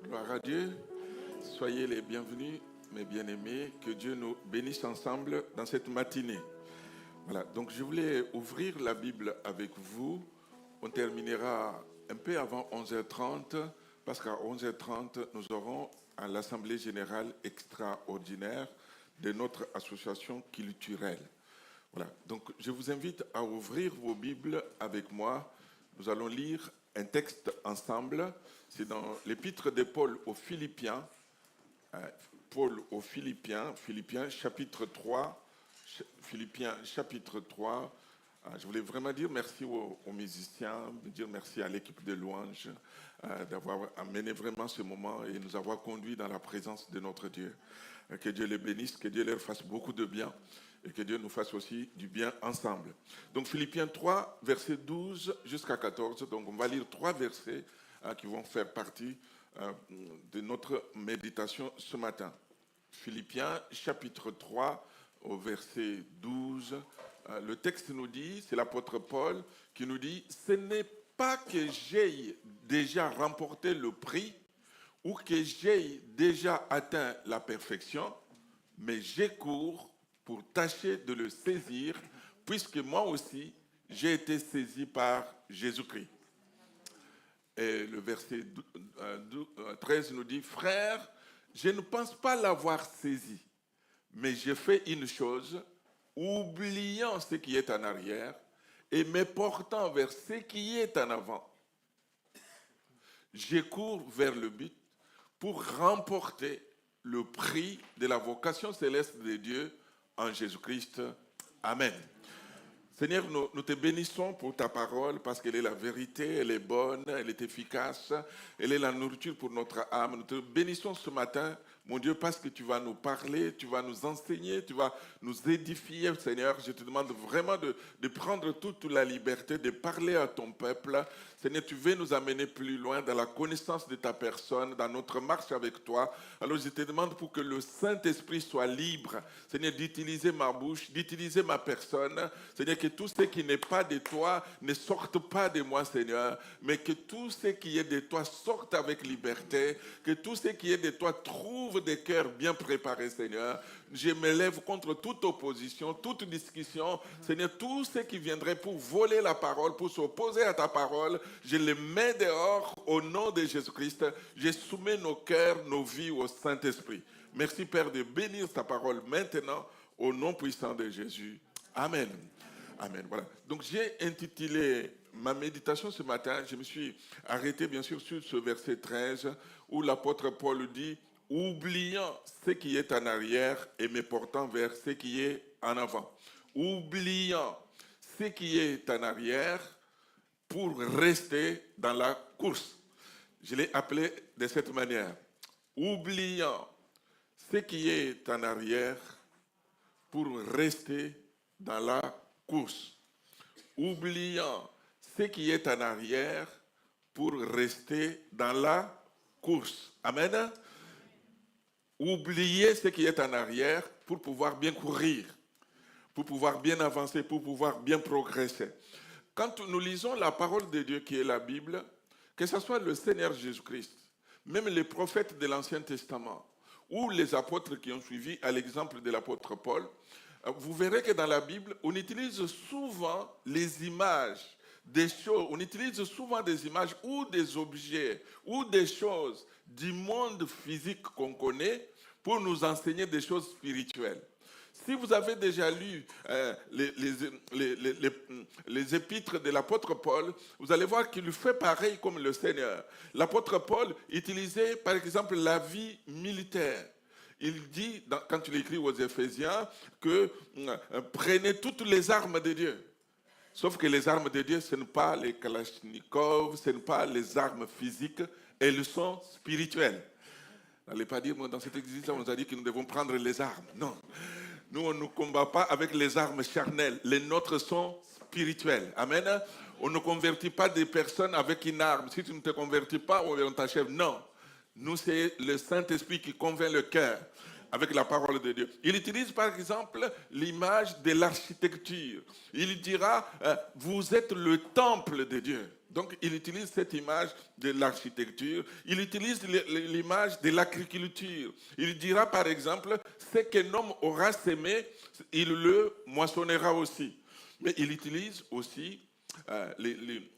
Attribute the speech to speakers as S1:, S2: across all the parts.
S1: Gloire à Dieu. Soyez les bienvenus, mes bien-aimés. Que Dieu nous bénisse ensemble dans cette matinée. Voilà, donc je voulais ouvrir la Bible avec vous. On terminera un peu avant 11h30, parce qu'à 11h30, nous aurons à l'Assemblée générale extraordinaire de notre association culturelle. Voilà, donc je vous invite à ouvrir vos Bibles avec moi. Nous allons lire un texte ensemble. C'est dans l'épître de Paul aux Philippiens. Philippiens chapitre 3. Philippiens chapitre 3. Je voulais vraiment dire merci aux musiciens, dire merci à l'équipe de louanges d'avoir amené vraiment ce moment et nous avoir conduits dans la présence de notre Dieu. Que Dieu les bénisse, que Dieu leur fasse beaucoup de bien et que Dieu nous fasse aussi du bien ensemble. Donc Philippiens 3, versets 12 jusqu'à 14. Donc on va lire 3 versets qui vont faire partie de notre méditation ce matin. Philippiens chapitre 3 au verset 12. Le texte nous dit, c'est l'apôtre Paul qui nous dit, ce n'est pas que j'aie déjà remporté le prix ou que j'aie déjà atteint la perfection, mais je cours pour tâcher de le saisir, puisque moi aussi, j'ai été saisi par Jésus-Christ. Et le verset 13 nous dit, frère, je ne pense pas l'avoir saisi, mais j'ai fait une chose, oubliant ce qui est en arrière et me portant vers ce qui est en avant. Je cours vers le but pour remporter le prix de la vocation céleste de Dieu en Jésus-Christ. Amen. Seigneur, nous te bénissons pour ta parole parce qu'elle est la vérité, elle est bonne, elle est efficace, elle est la nourriture pour notre âme. Nous te bénissons ce matin, mon Dieu, parce que tu vas nous parler, tu vas nous enseigner, tu vas nous édifier, Seigneur. Je te demande vraiment de prendre toute la liberté de parler à ton peuple. Seigneur, tu veux nous amener plus loin dans la connaissance de ta personne, dans notre marche avec toi. Alors je te demande pour que le Saint-Esprit soit libre, Seigneur, d'utiliser ma bouche, d'utiliser ma personne. Seigneur, que tout ce qui n'est pas de toi ne sorte pas de moi, Seigneur, mais que tout ce qui est de toi sorte avec liberté, que tout ce qui est de toi trouve des cœurs bien préparés, Seigneur. Je me lève contre toute opposition, toute discussion, Seigneur, tout ce qui viendrait pour voler la parole, pour s'opposer à ta parole, je les mets dehors au nom de Jésus-Christ. Je soumets nos cœurs, nos vies au Saint-Esprit. Merci, Père, de bénir ta parole maintenant au nom puissant de Jésus. Amen. Amen. Voilà. Donc j'ai intitulé ma méditation ce matin, je me suis arrêté bien sûr sur ce verset 13 où l'apôtre Paul dit « Oubliant ce qui est en arrière et me portant vers ce qui est en avant. » Oubliant ce qui est en arrière pour rester dans la course. Je l'ai appelé de cette manière. Oubliant ce qui est en arrière pour rester dans la course. Oubliant ce qui est en arrière pour rester dans la course. Amen. Oublier ce qui est en arrière pour pouvoir bien courir, pour pouvoir bien avancer, pour pouvoir bien progresser. Quand nous lisons la parole de Dieu qui est la Bible, que ce soit le Seigneur Jésus-Christ, même les prophètes de l'Ancien Testament, ou les apôtres qui ont suivi, à l'exemple de l'apôtre Paul, vous verrez que dans la Bible, on utilise souvent les images des choses, on utilise souvent des images ou des objets ou des choses du monde physique qu'on connaît pour nous enseigner des choses spirituelles. Si vous avez déjà lu les épîtres de l'apôtre Paul, vous allez voir qu'il fait pareil comme le Seigneur. L'apôtre Paul utilisait par exemple la vie militaire. Il dit, quand il écrit aux Éphésiens, que prenez toutes les armes de Dieu. Sauf que les armes de Dieu, ce ne sont pas les Kalachnikov, ce ne sont pas les armes physiques, elles sont spirituelles. N'allez pas dire, moi, dans cette église, on nous a dit que nous devons prendre les armes. Non. Nous, on ne combat pas avec les armes charnelles. Les nôtres sont spirituelles. Amen. On ne convertit pas des personnes avec une arme. Si tu ne te convertis pas, on t'achève. Non. Nous, c'est le Saint-Esprit qui convainc le cœur avec la parole de Dieu. Il utilise par exemple l'image de l'architecture. Il dira, vous êtes le temple de Dieu. Donc, il utilise cette image de l'architecture, il utilise l'image de l'agriculture. Il dira, par exemple, ce qu'un homme aura semé, il le moissonnera aussi. Mais il utilise aussi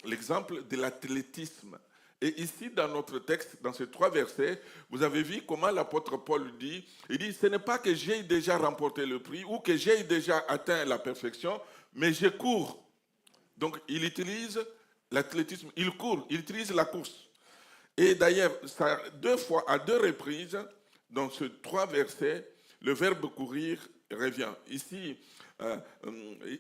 S1: l'exemple de l'athlétisme. Et ici, dans notre texte, dans ces 3 versets, vous avez vu comment l'apôtre Paul dit, il dit, ce n'est pas que j'ai déjà remporté le prix ou que j'ai déjà atteint la perfection, mais je cours. Donc, il utilise l'athlétisme, il court, il utilise la course. Et d'ailleurs, à 2 reprises, dans ces 3 versets, le verbe courir revient. Ici,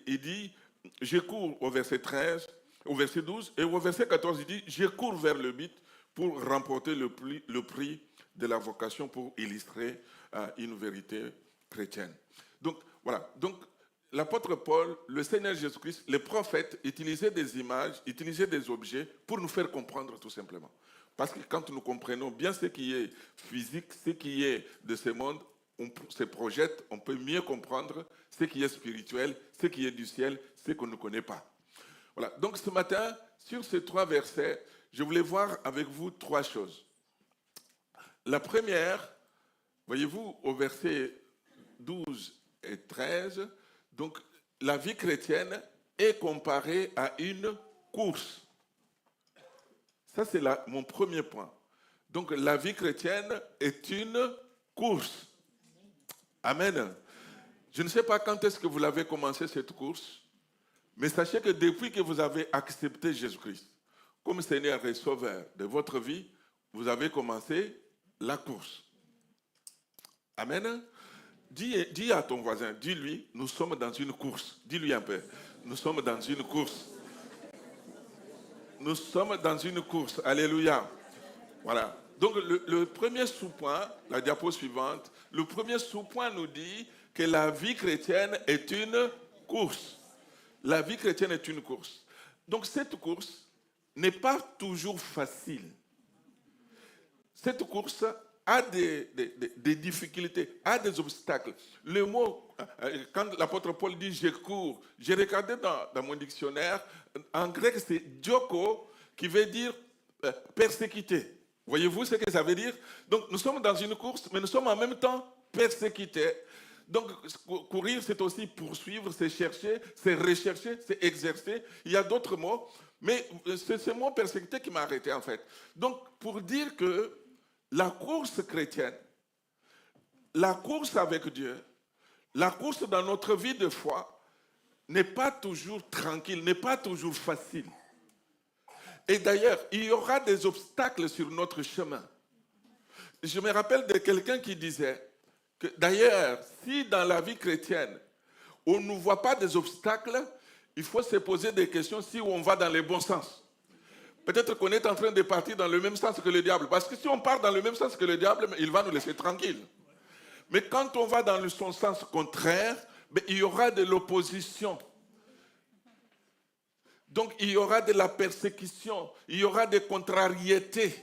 S1: il dit, je cours au verset 13, au verset 12, et au verset 14, il dit, je cours vers le but pour remporter le prix de la vocation, pour illustrer une vérité chrétienne. Donc, voilà. Donc, l'apôtre Paul, le Seigneur Jésus-Christ, les prophètes utilisaient des images, utilisaient des objets pour nous faire comprendre tout simplement. Parce que quand nous comprenons bien ce qui est physique, ce qui est de ce monde, on se projette, on peut mieux comprendre ce qui est spirituel, ce qui est du ciel, ce qu'on ne connaît pas. Voilà. Donc ce matin, sur ces 3 versets, je voulais voir avec vous 3 choses. La première, voyez-vous, au verset 12 et 13, donc la vie chrétienne est comparée à une course. Ça, c'est mon premier point. Donc la vie chrétienne est une course. Amen. Je ne sais pas quand est-ce que vous l'avez commencé cette course, mais sachez que depuis que vous avez accepté Jésus-Christ comme Seigneur et Sauveur de votre vie, vous avez commencé la course. Amen. Dis à ton voisin, dis-lui, nous sommes dans une course. Dis-lui un peu, nous sommes dans une course. Nous sommes dans une course. Alléluia. Voilà. Donc le premier sous-point, la diapo suivante, le premier sous-point nous dit que la vie chrétienne est une course. La vie chrétienne est une course. Donc cette course n'est pas toujours facile. Cette course a des difficultés, a des obstacles. Le mot, quand l'apôtre Paul dit « je cours », j'ai regardé dans mon dictionnaire, en grec c'est « dioko » qui veut dire « persécuté ». Voyez-vous ce que ça veut dire? Donc nous sommes dans une course, mais nous sommes en même temps persécutés. Donc courir, c'est aussi poursuivre, c'est chercher, c'est rechercher, c'est exercer. Il y a d'autres mots, mais c'est ce mot persécuté qui m'a arrêté en fait. Donc pour dire que la course chrétienne, la course avec Dieu, la course dans notre vie de foi n'est pas toujours tranquille, n'est pas toujours facile. Et d'ailleurs, il y aura des obstacles sur notre chemin. Je me rappelle de quelqu'un qui disait que d'ailleurs, si dans la vie chrétienne, on ne voit pas des obstacles, il faut se poser des questions si on va dans le bon sens. Peut-être qu'on est en train de partir dans le même sens que le diable. Parce que si on part dans le même sens que le diable, il va nous laisser tranquilles. Mais quand on va dans son sens contraire, il y aura de l'opposition. Donc il y aura de la persécution, il y aura des contrariétés.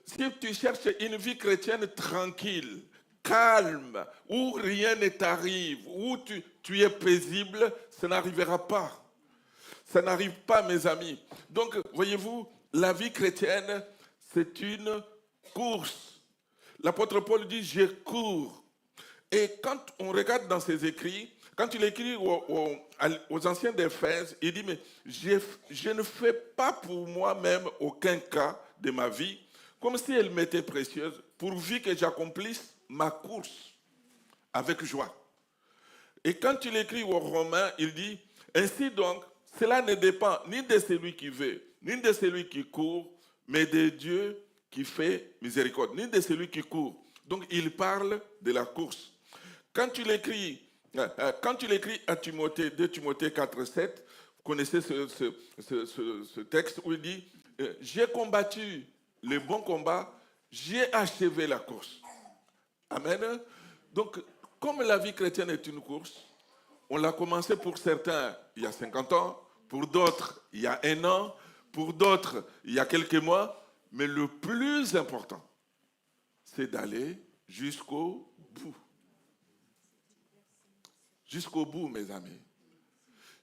S1: Si tu cherches une vie chrétienne tranquille, calme, où rien ne t'arrive, où tu es paisible, ça n'arrivera pas. Ça n'arrive pas, mes amis. Donc, voyez-vous, la vie chrétienne, c'est une course. L'apôtre Paul dit « je cours ». Et quand on regarde dans ses écrits, quand il écrit aux anciens d'Éphèse, il dit « mais je ne fais pas pour moi-même aucun cas de ma vie, comme si elle m'était précieuse, pourvu que j'accomplisse ma course avec joie. » Et quand il écrit aux Romains, il dit « ainsi donc, cela ne dépend ni de celui qui veut, ni de celui qui court, mais de Dieu qui fait miséricorde, ni de celui qui court. » Donc il parle de la course. Quand il écrit à Timothée, 2 Timothée 4, 7, vous connaissez ce texte où il dit « j'ai combattu le bon combat, j'ai achevé la course. » Amen. Donc, comme la vie chrétienne est une course, on l'a commencé pour certains il y a 50 ans, pour d'autres il y a 1 an, pour d'autres il y a quelques mois, mais le plus important, c'est d'aller jusqu'au bout. Jusqu'au bout, mes amis.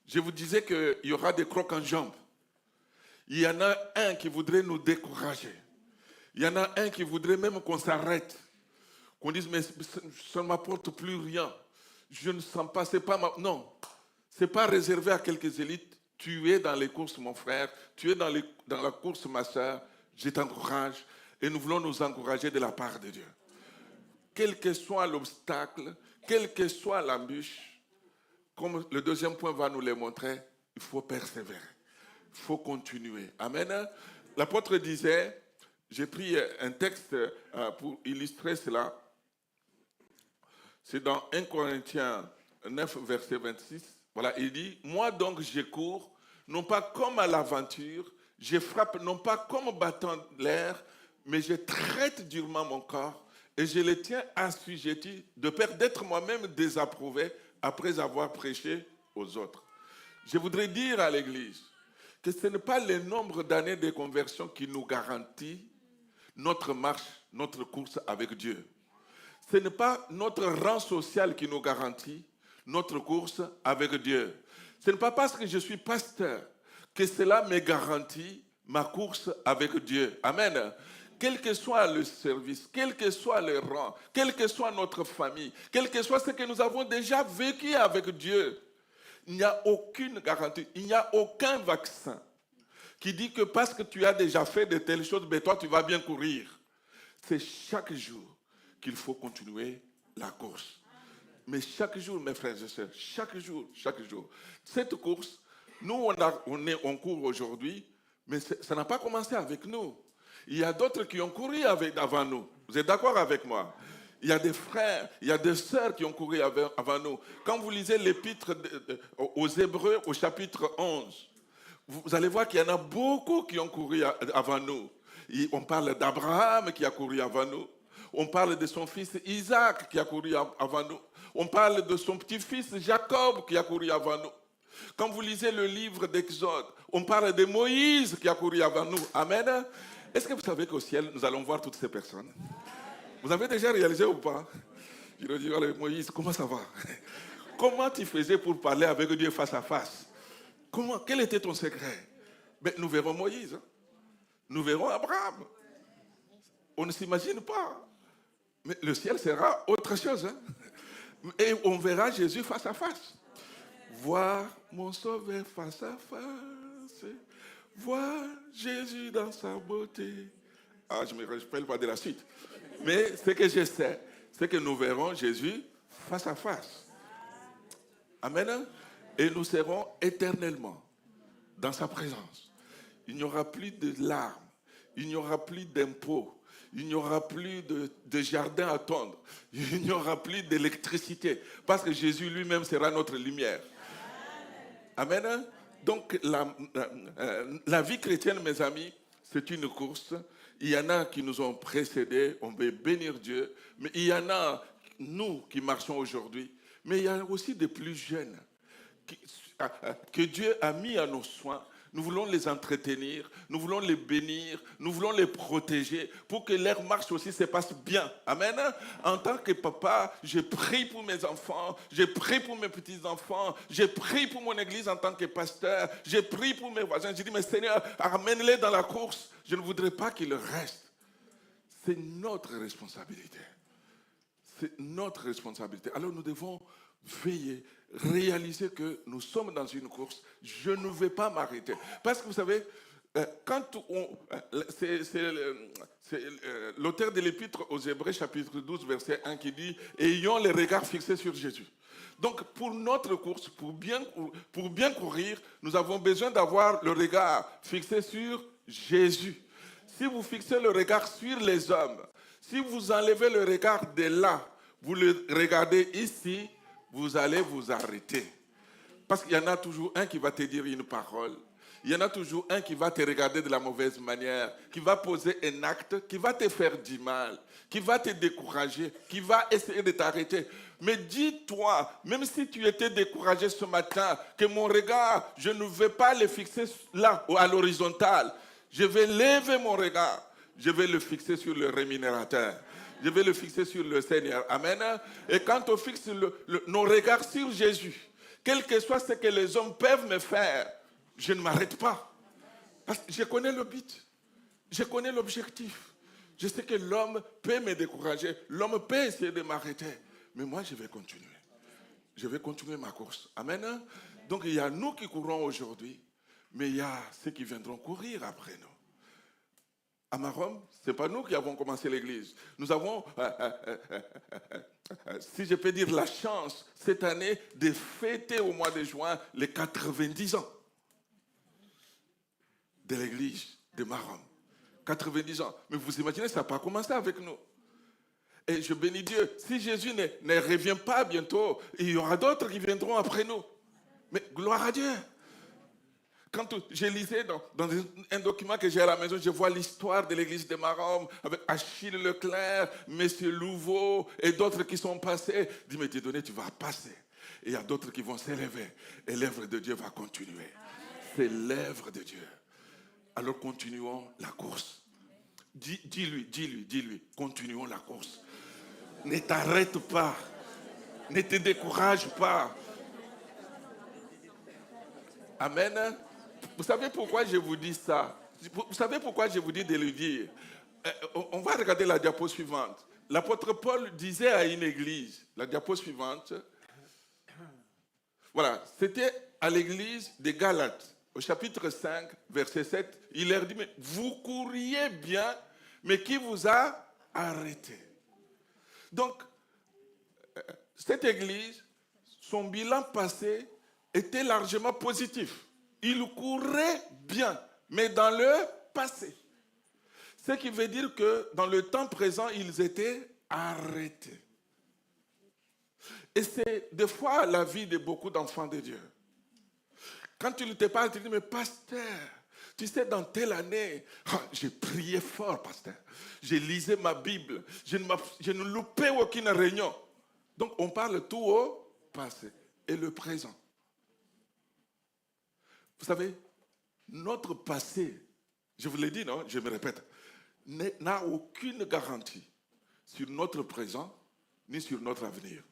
S1: Je vous disais qu'il y aura des crocs en jambes. Il y en a un qui voudrait nous décourager. Il y en a un qui voudrait même qu'on s'arrête. Qu'on dise, mais ça ne m'apporte plus rien. Je ne sens pas, c'est pas ma... Non, ce n'est pas réservé à quelques élites. Tu es dans les courses, mon frère. Tu es dans la course, ma soeur. Je t'encourage. Et nous voulons nous encourager de la part de Dieu. Quel que soit l'obstacle, quelle que soit l'embûche, comme le deuxième point va nous le montrer, il faut persévérer. Il faut continuer. Amen. L'apôtre disait, j'ai pris un texte pour illustrer cela. C'est dans 1 Corinthiens 9, verset 26. Voilà, il dit, moi donc je cours, non pas comme à l'aventure, je frappe non pas comme battant l'air, mais je traite durement mon corps et je le tiens assujetti de peur d'être moi-même désapprouvé après avoir prêché aux autres. Je voudrais dire à l'Église que ce n'est pas le nombre d'années de conversion qui nous garantit notre marche, notre course avec Dieu. Ce n'est pas notre rang social qui nous garantit notre course avec Dieu. Ce n'est pas parce que je suis pasteur que cela me garantit ma course avec Dieu. Amen. Quel que soit le service, quel que soit le rang, quelle que soit notre famille, quel que soit ce que nous avons déjà vécu avec Dieu, il n'y a aucune garantie, il n'y a aucun vaccin qui dit que parce que tu as déjà fait de telles choses, ben toi tu vas bien courir. C'est chaque jour qu'il faut continuer la course. Mais chaque jour, mes frères et sœurs, chaque jour. Cette course, nous, on court aujourd'hui, mais ça n'a pas commencé avec nous. Il y a d'autres qui ont couru avant nous. Vous êtes d'accord avec moi? Il y a des frères, il y a des sœurs qui ont couru avant nous. Quand vous lisez l'épître aux Hébreux, au chapitre 11, vous allez voir qu'il y en a beaucoup qui ont couru avant nous. On parle d'Abraham qui a couru avant nous. On parle de son fils Isaac qui a couru avant nous. On parle de son petit-fils Jacob qui a couru avant nous. Quand vous lisez le livre d'Exode, on parle de Moïse qui a couru avant nous. Amen. Est-ce que vous savez qu'au ciel, nous allons voir toutes ces personnes? Vous avez déjà réalisé ou pas? Je leur dis, allez, Moïse, comment ça va? Comment tu faisais pour parler avec Dieu face à face? Quel était ton secret? Mais nous verrons Moïse. Nous verrons Abraham. On ne s'imagine pas. Mais le ciel sera autre chose. Hein? Et on verra Jésus face à face. Voir mon sauveur face à face. Voir Jésus dans sa beauté. Ah, je ne me rappelle pas de la suite. Mais ce que je sais, c'est que nous verrons Jésus face à face. Amen. Et nous serons éternellement dans sa présence. Il n'y aura plus de larmes. Il n'y aura plus d'impôts. Il n'y aura plus de jardin à tondre. Il n'y aura plus d'électricité. Parce que Jésus lui-même sera notre lumière. Amen. Donc, la vie chrétienne, mes amis, c'est une course. Il y en a qui nous ont précédés. On veut bénir Dieu. Mais il y en a, nous, qui marchons aujourd'hui. Mais il y en a aussi des plus jeunes que Dieu a mis à nos soins. Nous voulons les entretenir, nous voulons les bénir, nous voulons les protéger pour que leur marche aussi se passe bien. Amen. En tant que papa, je prie pour mes enfants, je prie pour mes petits-enfants, je prie pour mon église en tant que pasteur, je prie pour mes voisins. Je dis, mais Seigneur, amène-les dans la course. Je ne voudrais pas qu'ils restent. C'est notre responsabilité. C'est notre responsabilité. Alors nous devons veiller, réaliser que nous sommes dans une course. Je ne vais pas m'arrêter. Parce que vous savez, quand c'est l'auteur de l'épître aux Hébreux, chapitre 12, verset 1, qui dit « Ayons les regards fixés sur Jésus ». Donc, pour notre course, pour bien courir, nous avons besoin d'avoir le regard fixé sur Jésus. Si vous fixez le regard sur les hommes, si vous enlevez le regard de là, vous le regardez ici, vous allez vous arrêter. Parce qu'il y en a toujours un qui va te dire une parole. Il y en a toujours un qui va te regarder de la mauvaise manière, qui va poser un acte, qui va te faire du mal, qui va te décourager, qui va essayer de t'arrêter. Mais dis-toi, même si tu étais découragé ce matin, que mon regard, je ne vais pas le fixer là, à l'horizontale. Je vais lever mon regard. Je vais le fixer sur le rémunérateur. Je vais le fixer sur le Seigneur. Amen. Et quand on fixe nos regards sur Jésus, quel que soit ce que les hommes peuvent me faire, je ne m'arrête pas. Parce que je connais le but. Je connais l'objectif. Je sais que l'homme peut me décourager. L'homme peut essayer de m'arrêter. Mais moi, je vais continuer. Je vais continuer ma course. Amen. Donc, il y a nous qui courons aujourd'hui, mais il y a ceux qui viendront courir après nous. À Marom, ce n'est pas nous qui avons commencé l'église. Nous avons, si je peux dire, la chance cette année de fêter au mois de juin les 90 ans de l'église de Marom. 90 ans. Mais vous imaginez, ça n'a pas commencé avec nous. Et je bénis Dieu. Si Jésus ne revient pas bientôt, il y aura d'autres qui viendront après nous. Mais gloire à Dieu. Quand je lisais dans un document que j'ai à la maison, je vois l'histoire de l'église de Marom avec Achille Leclerc, Monsieur Louveau et d'autres qui sont passés. Je dis, mais Dieu donné, tu vas passer. Et il y a d'autres qui vont s'élever. Et l'œuvre de Dieu va continuer. C'est l'œuvre de Dieu. Alors continuons la course. Dis-lui, continuons la course. Ne t'arrête pas. Ne te décourage pas. Amen. Vous savez pourquoi je vous dis ça? Vous savez pourquoi je vous dis de le dire? On va regarder la diapo suivante. L'apôtre Paul disait à une église, la diapo suivante, voilà, c'était à l'église des Galates, au chapitre 5, verset 7, il leur dit, mais vous couriez bien, mais qui vous a arrêté? Donc, cette église, son bilan passé était largement positif. Il courait bien, mais dans le passé. Ce qui veut dire que dans le temps présent, ils étaient arrêtés. Et c'est des fois la vie de beaucoup d'enfants de Dieu. Quand tu ne t'es pas arrêté, tu dis, mais pasteur, tu sais, dans telle année, j'ai prié fort, pasteur. J'ai lisé ma Bible. Je ne loupais aucune réunion. Donc, on parle tout au passé et le présent. Vous savez, notre passé, je vous l'ai dit, non, je me répète, n'a aucune garantie sur notre présent ni sur notre avenir.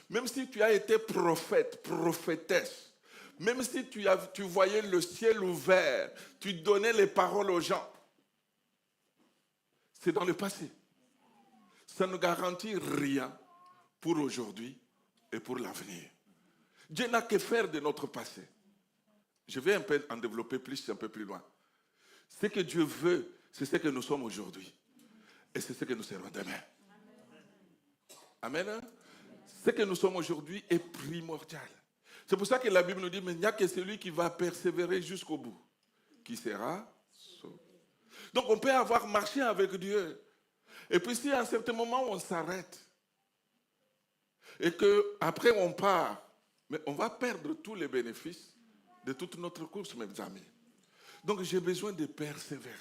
S1: Même si tu as été prophète, prophétesse, même si tu voyais le ciel ouvert, tu donnais les paroles aux gens, c'est dans le passé. Ça ne garantit rien pour aujourd'hui et pour l'avenir. Dieu n'a que faire de notre passé. Je vais un peu en développer plus, un peu plus loin. Ce que Dieu veut, c'est ce que nous sommes aujourd'hui. Et c'est ce que nous serons demain. Amen. Ce que nous sommes aujourd'hui est primordial. C'est pour ça que la Bible nous dit, mais il n'y a que celui qui va persévérer jusqu'au bout, qui sera sauvé. Donc on peut avoir marché avec Dieu. Et puis si à un certain moment on s'arrête, et qu'après on part, mais on va perdre tous les bénéfices de toute notre course, mes amis. Donc j'ai besoin de persévérer.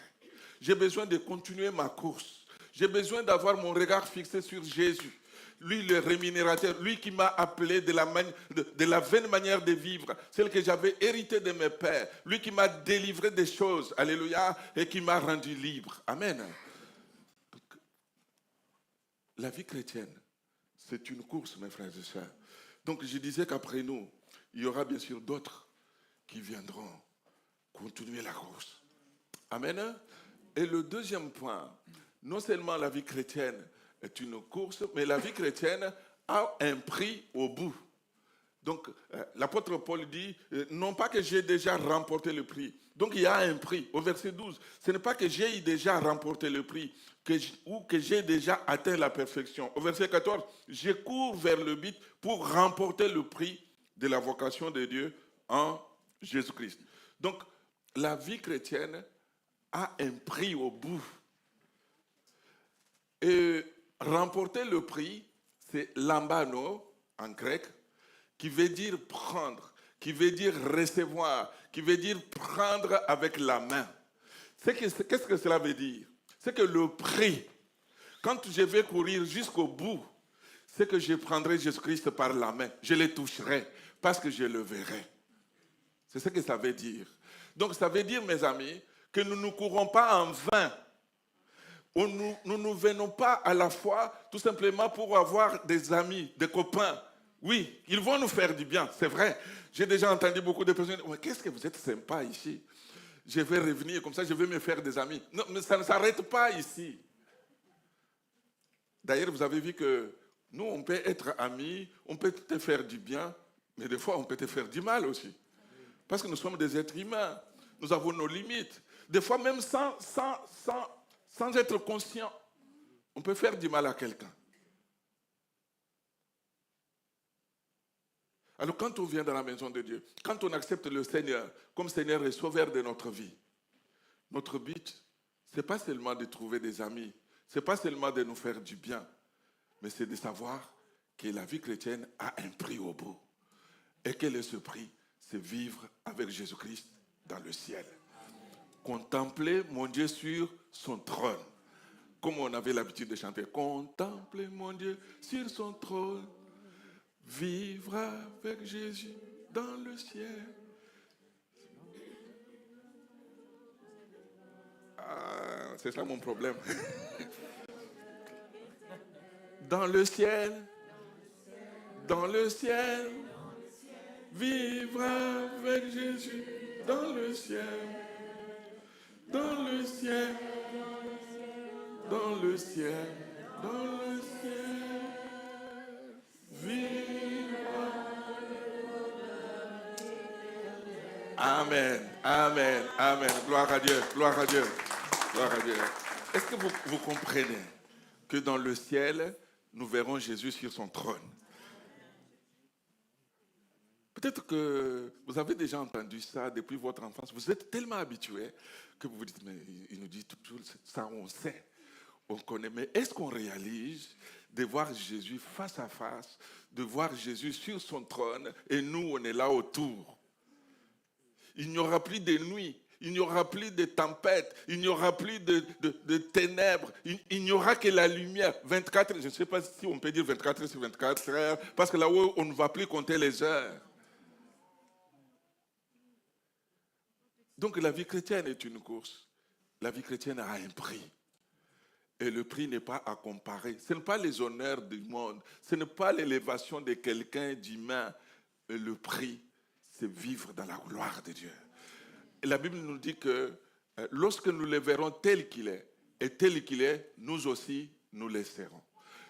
S1: J'ai besoin de continuer ma course. J'ai besoin d'avoir mon regard fixé sur Jésus. Lui, le rémunérateur, lui qui m'a appelé de la vaine manière de vivre, celle que j'avais héritée de mes pères. Lui qui m'a délivré des choses, alléluia, et qui m'a rendu libre. Amen. Donc, la vie chrétienne, c'est une course, mes frères et sœurs. Donc je disais qu'après nous, il y aura bien sûr d'autres qui viendront continuer la course. Amen. Et le deuxième point, non seulement la vie chrétienne est une course, mais la vie chrétienne a un prix au bout. Donc, l'apôtre Paul dit, non pas que j'ai déjà remporté le prix. Donc, il y a un prix. Au verset 12, ce n'est pas que j'ai déjà remporté le prix ou que j'ai déjà atteint la perfection. Au verset 14, je cours vers le but pour remporter le prix de la vocation de Dieu en Jésus-Christ. Donc, la vie chrétienne a un prix au bout. Et remporter le prix, c'est lambano en grec, qui veut dire prendre, qui veut dire recevoir, qui veut dire prendre avec la main. Qu'est-ce que cela veut dire? C'est que le prix, quand je vais courir jusqu'au bout, c'est que je prendrai Jésus-Christ par la main, je le toucherai parce que je le verrai. C'est ce que ça veut dire. Donc ça veut dire, mes amis, que nous ne courons pas en vain. Nous ne venons pas à la foi tout simplement pour avoir des amis, des copains. Oui, ils vont nous faire du bien, c'est vrai. J'ai déjà entendu beaucoup de personnes dire, qu'est-ce que vous êtes sympa ici. je vais revenir, comme ça je vais me faire des amis. Non, mais ça ne s'arrête pas ici. D'ailleurs, vous avez vu que nous, on peut être amis, on peut te faire du bien, mais des fois, on peut te faire du mal aussi. Parce que nous sommes des êtres humains. Nous avons nos limites. Des fois, même sans être conscient, on peut faire du mal à quelqu'un. Alors, quand on vient dans la maison de Dieu, quand on accepte le Seigneur comme Seigneur et Sauveur de notre vie, notre but, ce n'est pas seulement de trouver des amis, ce n'est pas seulement de nous faire du bien, mais c'est de savoir que la vie chrétienne a un prix au bout. Et quel est ce prix? C'est vivre avec Jésus-Christ dans le ciel. Contempler mon Dieu sur son trône. Comme on avait l'habitude de chanter, contempler mon Dieu sur son trône. Vivre avec Jésus dans le ciel. Ah, c'est ça mon problème. Dans le ciel, dans le ciel, vivre avec Jésus dans le ciel, dans le ciel, dans le ciel, dans le ciel, vivre. Amen, amen, amen. Gloire à Dieu, gloire à Dieu, gloire à Dieu. Est-ce que vous comprenez que dans le ciel, nous verrons Jésus sur son trône? Peut-être que vous avez déjà entendu ça depuis votre enfance. Vous êtes tellement habitué que vous vous dites, mais il nous dit toujours ça, on sait, on connaît. Mais est-ce qu'on réalise de voir Jésus face à face, de voir Jésus sur son trône et nous, on est là autour? Il n'y aura plus de nuit, il n'y aura plus de tempêtes, il n'y aura plus de ténèbres, il n'y aura que la lumière. 24, je ne sais pas si on peut dire 24 sur 24 heures, parce que là-haut, on ne va plus compter les heures. Donc la vie chrétienne est une course. La vie chrétienne a un prix. Et le prix n'est pas à comparer. Ce n'est pas les honneurs du monde, ce n'est pas l'élévation de quelqu'un d'humain. Le prix, c'est vivre dans la gloire de Dieu. Et la Bible nous dit que lorsque nous le verrons tel qu'il est, et tel qu'il est, nous aussi, nous le serons.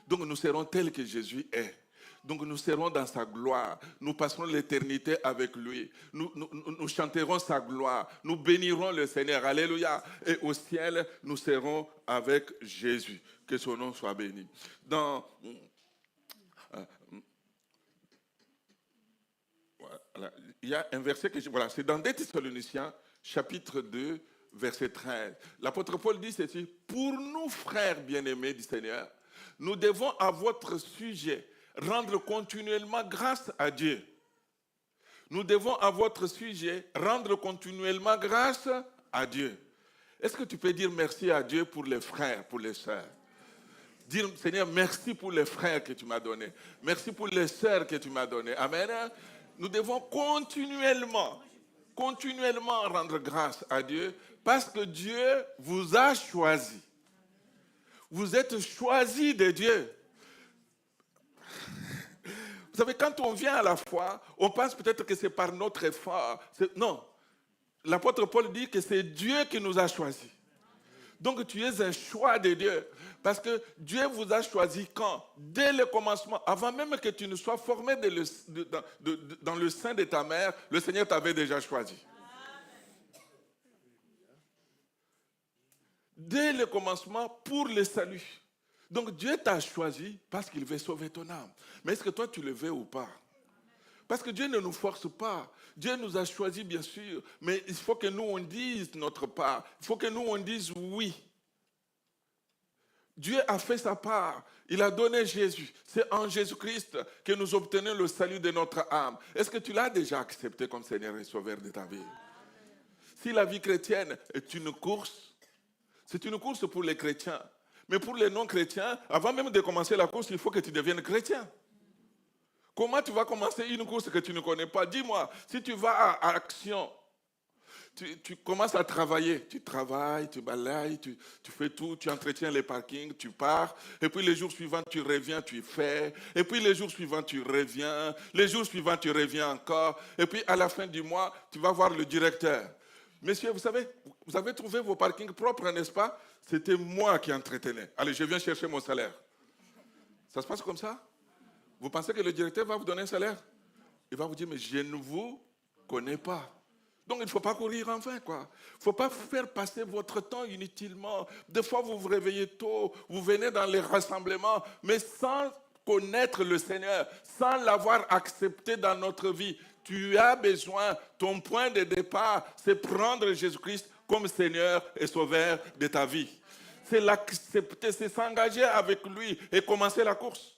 S1: Donc nous serons tels que Jésus est. Donc nous serons dans sa gloire. Nous passerons l'éternité avec lui. Nous chanterons sa gloire. Nous bénirons le Seigneur. Alléluia. Et au ciel, nous serons avec Jésus. Que son nom soit béni. Il y a un verset c'est dans 2 Thessaloniciens, chapitre 2, verset 13. L'apôtre Paul dit ceci: pour nous, frères bien-aimés du Seigneur, nous devons à votre sujet rendre continuellement grâce à Dieu. Nous devons à votre sujet rendre continuellement grâce à Dieu. Est-ce que tu peux dire merci à Dieu pour les frères, pour les sœurs? Dire, Seigneur, merci pour les frères que tu m'as donnés. Merci pour les sœurs que tu m'as données. Amen. Nous devons continuellement rendre grâce à Dieu parce que Dieu vous a choisi. Vous êtes choisis de Dieu. Vous savez, quand on vient à la foi, on pense peut-être que c'est par notre effort. Non. L'apôtre Paul dit que c'est Dieu qui nous a choisis. Donc tu es un choix de Dieu. Parce que Dieu vous a choisi quand? Dès le commencement, avant même que tu ne sois formé dans le sein de ta mère, le Seigneur t'avait déjà choisi. Dès le commencement, pour le salut. Donc Dieu t'a choisi parce qu'il veut sauver ton âme. Mais est-ce que toi tu le veux ou pas? Parce que Dieu ne nous force pas. Dieu nous a choisis, bien sûr, mais il faut que nous, on dise notre part. Il faut que nous, on dise oui. Dieu a fait sa part. Il a donné Jésus. C'est en Jésus-Christ que nous obtenons le salut de notre âme. Est-ce que tu l'as déjà accepté comme Seigneur et Sauveur de ta vie? Si la vie chrétienne est une course, c'est une course pour les chrétiens. Mais pour les non-chrétiens, avant même de commencer la course, il faut que tu deviennes chrétien. Comment tu vas commencer une course que tu ne connais pas? Dis-moi, si tu vas à Action, tu commences à travailler. Tu travailles, tu balayes, tu fais tout, tu entretiens les parkings, tu pars. Et puis les jours suivants, tu reviens, tu fais. Et puis les jours suivants, tu reviens. Les jours suivants, tu reviens encore. Et puis à la fin du mois, tu vas voir le directeur. Monsieur, vous avez trouvé vos parkings propres, n'est-ce pas? C'était moi qui entretenais. Allez, je viens chercher mon salaire. Ça se passe comme ça? Vous pensez que le directeur va vous donner un salaire? Il va vous dire, mais je ne vous connais pas. Donc, il ne faut pas courir en vain, quoi. Il ne faut pas faire passer votre temps inutilement. Des fois, vous vous réveillez tôt, vous venez dans les rassemblements, mais sans connaître le Seigneur, sans l'avoir accepté dans notre vie. Tu as besoin, ton point de départ, c'est prendre Jésus-Christ comme Seigneur et Sauveur de ta vie. C'est l'accepter, c'est s'engager avec lui et commencer la course.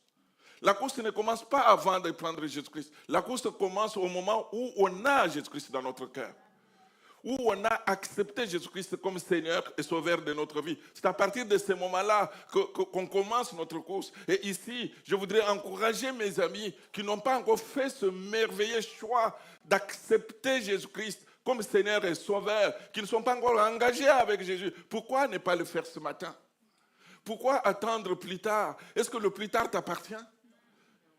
S1: La course ne commence pas avant de prendre Jésus-Christ. La course commence au moment où on a Jésus-Christ dans notre cœur. Où on a accepté Jésus-Christ comme Seigneur et Sauveur de notre vie. C'est à partir de ce moment-là qu'on commence notre course. Et ici, je voudrais encourager mes amis qui n'ont pas encore fait ce merveilleux choix d'accepter Jésus-Christ comme Seigneur et Sauveur, qui ne sont pas encore engagés avec Jésus. Pourquoi ne pas le faire ce matin? Pourquoi attendre plus tard? Est-ce que le plus tard t'appartient?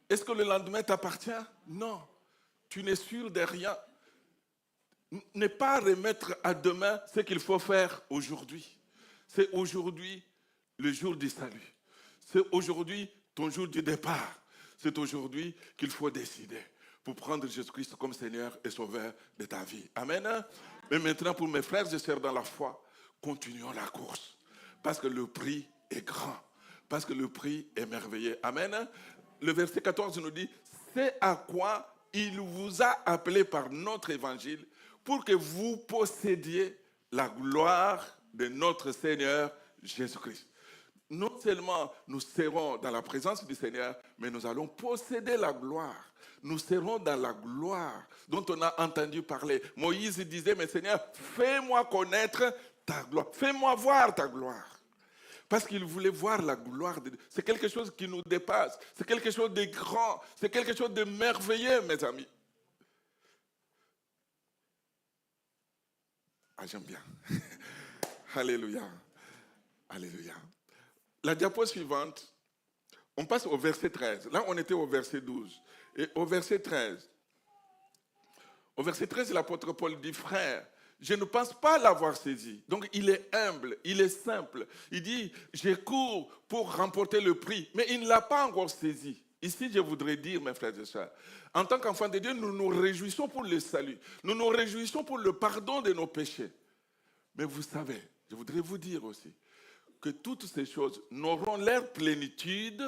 S1: Est-ce que le lendemain t'appartient? Non. Tu n'es sûr de rien. Ne pas remettre à demain ce qu'il faut faire aujourd'hui. C'est aujourd'hui le jour du salut. C'est aujourd'hui ton jour du départ. C'est aujourd'hui qu'il faut décider pour prendre Jésus-Christ comme Seigneur et Sauveur de ta vie. Amen. Mais maintenant, pour mes frères et sœurs dans la foi, continuons la course. Parce que le prix est grand. Parce que le prix est merveilleux. Amen. Le verset 14 nous dit, c'est à quoi il vous a appelé par notre évangile pour que vous possédiez la gloire de notre Seigneur Jésus-Christ. Non seulement nous serons dans la présence du Seigneur, mais nous allons posséder la gloire. Nous serons dans la gloire dont on a entendu parler. Moïse disait, mais Seigneur, fais-moi connaître ta gloire. Fais-moi voir ta gloire. Parce qu'il voulait voir la gloire de Dieu. C'est quelque chose qui nous dépasse. C'est quelque chose de grand. C'est quelque chose de merveilleux, mes amis. Ah, j'aime bien. Alléluia. Alléluia. La diapo suivante, on passe au verset 13. Là, on était au verset 12. Et au verset 13, l'apôtre Paul dit, frère, je ne pense pas l'avoir saisi. Donc, il est humble, il est simple. Il dit, je cours pour remporter le prix, mais il ne l'a pas encore saisi. Ici, je voudrais dire, mes frères et sœurs, en tant qu'enfants de Dieu, nous nous réjouissons pour le salut. Nous nous réjouissons pour le pardon de nos péchés. Mais vous savez, je voudrais vous dire aussi, que toutes ces choses n'auront leur plénitude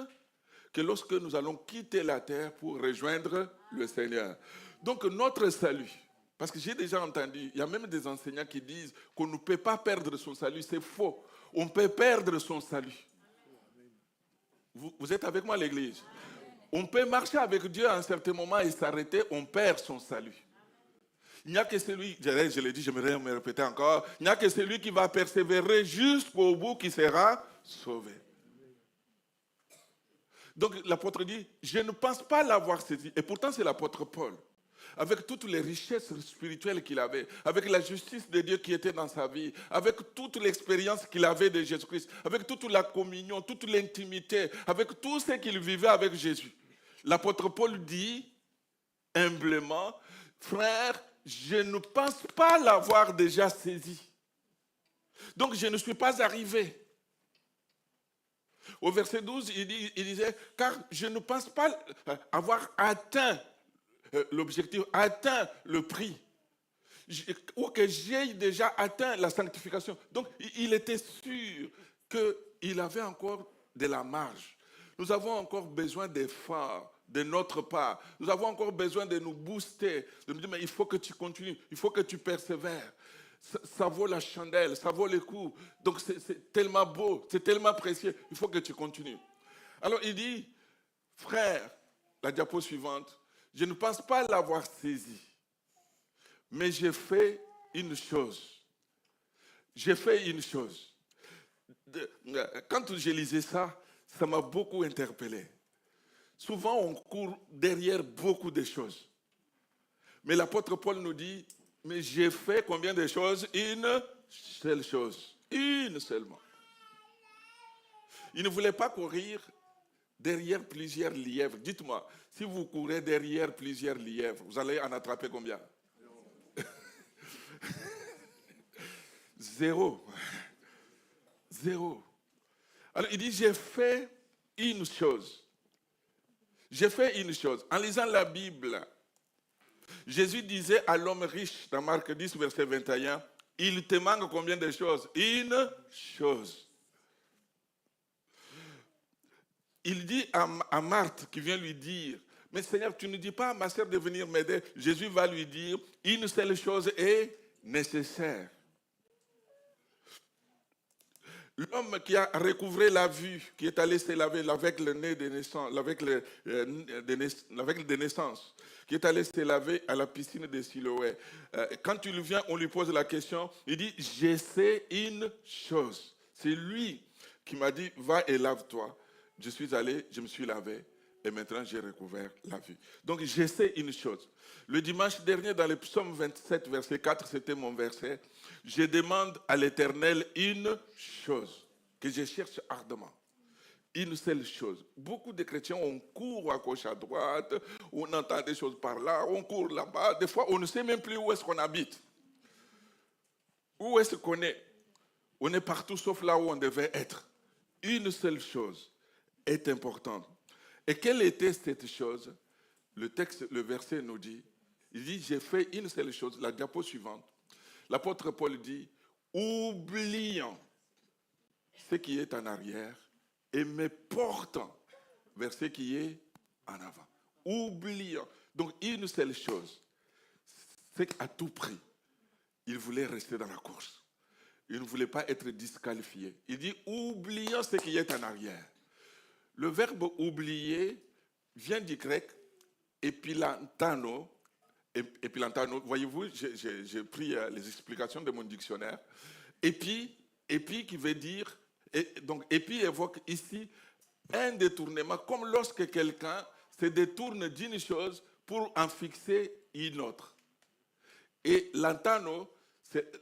S1: que lorsque nous allons quitter la terre pour rejoindre le Seigneur. Donc, notre salut, parce que j'ai déjà entendu, il y a même des enseignants qui disent qu'on ne peut pas perdre son salut. C'est faux. On peut perdre son salut. Vous êtes avec moi, l'église? On peut marcher avec Dieu à un certain moment et s'arrêter, on perd son salut. Il n'y a que celui, je l'ai dit, j'aimerais me répéter encore, il n'y a que celui qui va persévérer jusqu'au bout qui sera sauvé. Donc l'apôtre dit, je ne pense pas l'avoir saisi. Et pourtant c'est l'apôtre Paul. Avec toutes les richesses spirituelles qu'il avait, avec la justice de Dieu qui était dans sa vie, avec toute l'expérience qu'il avait de Jésus-Christ, avec toute la communion, toute l'intimité, avec tout ce qu'il vivait avec Jésus. L'apôtre Paul dit humblement, frère, je ne pense pas l'avoir déjà saisi. Donc je ne suis pas arrivé. Au verset 12, il disait, car je ne pense pas avoir atteint l'objectif, atteint le prix, ou que j'ai déjà atteint la sanctification. Donc, il était sûr qu'il avait encore de la marge. Nous avons encore besoin d'efforts de notre part. Nous avons encore besoin de nous booster, de nous dire, mais il faut que tu continues, il faut que tu persévères. Ça vaut la chandelle, ça vaut le coup. Donc, c'est tellement beau, c'est tellement précieux, il faut que tu continues. Alors, il dit, frère, la diapo suivante, je ne pense pas l'avoir saisi, mais j'ai fait une chose. J'ai fait une chose. Quand je lisais ça, ça m'a beaucoup interpellé. Souvent, on court derrière beaucoup de choses. Mais l'apôtre Paul nous dit, mais j'ai fait combien de choses? Une seule chose. Une seulement. Il ne voulait pas courir derrière plusieurs lièvres. Dites-moi, si vous courez derrière plusieurs lièvres, vous allez en attraper combien? Zéro. Zéro. Alors il dit, j'ai fait une chose. J'ai fait une chose. En lisant la Bible, Jésus disait à l'homme riche dans Marc 10, verset 21, il te manque combien de choses? Une chose. Il dit à Marthe qui vient lui dire, mais Seigneur, tu ne dis pas à ma sœur de venir m'aider. Jésus va lui dire, une seule chose est nécessaire. L'homme qui a recouvré la vue, qui est allé se laver avec le nez de naissance, avec le de naissance, qui est allé se laver à la piscine de Siloé. Quand il vient, on lui pose la question, il dit, je sais une chose. C'est lui qui m'a dit, va et lave-toi. Je suis allé, je me suis lavé, et maintenant j'ai recouvert la vue. Donc je sais une chose. Le dimanche dernier, dans le psaume 27, verset 4, c'était mon verset. Je demande à l'Éternel une chose que je cherche ardemment. Une seule chose. Beaucoup de chrétiens, on court à gauche, à droite, on entend des choses par là, on court là-bas. Des fois, on ne sait même plus où est-ce qu'on habite. Où est-ce qu'on est? On est partout sauf là où on devait être. Une seule chose est importante. Et quelle était cette chose? Le texte, le verset nous dit, il dit, j'ai fait une seule chose, la diapo suivante. L'apôtre Paul dit, oubliant ce qui est en arrière et me portant vers ce qui est en avant. Oubliant. Donc une seule chose, c'est qu'à tout prix, il voulait rester dans la course. Il ne voulait pas être disqualifié. Il dit, oubliant ce qui est en arrière. Le verbe oublier vient du grec epilantano. Epilantano, voyez-vous, j'ai pris les explications de mon dictionnaire. Épi qui veut dire, donc épi évoque ici un détournement, comme lorsque quelqu'un se détourne d'une chose pour en fixer une autre. Et lantano,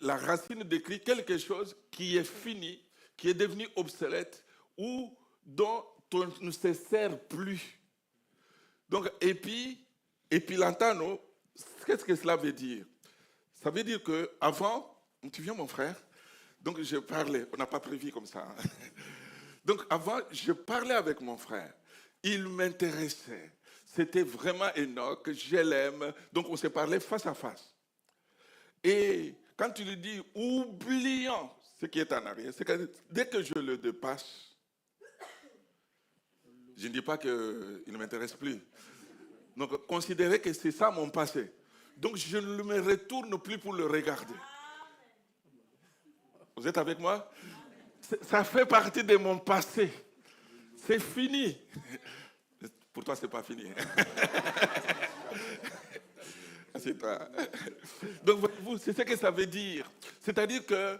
S1: la racine décrit quelque chose qui est fini, qui est devenu obsolète ou dont on ne se sert plus. Donc, epilantano, qu'est-ce que cela veut dire? Ça veut dire qu'avant, tu viens mon frère, donc je parlais, on n'a pas prévu comme ça. Donc avant, je parlais avec mon frère, il m'intéressait, c'était vraiment Enoch, je l'aime, donc on s'est parlé face à face. Et quand tu lui dis, oubliant ce qui est en arrière, c'est que dès que je le dépasse, je ne dis pas qu'il ne m'intéresse plus. Donc, considérez que c'est ça mon passé. Donc, je ne me retourne plus pour le regarder. Vous êtes avec moi? Ça fait partie de mon passé. C'est fini. Pour toi, ce n'est pas fini. C'est toi. Donc, voyez-vous, c'est ce que ça veut dire. C'est-à-dire que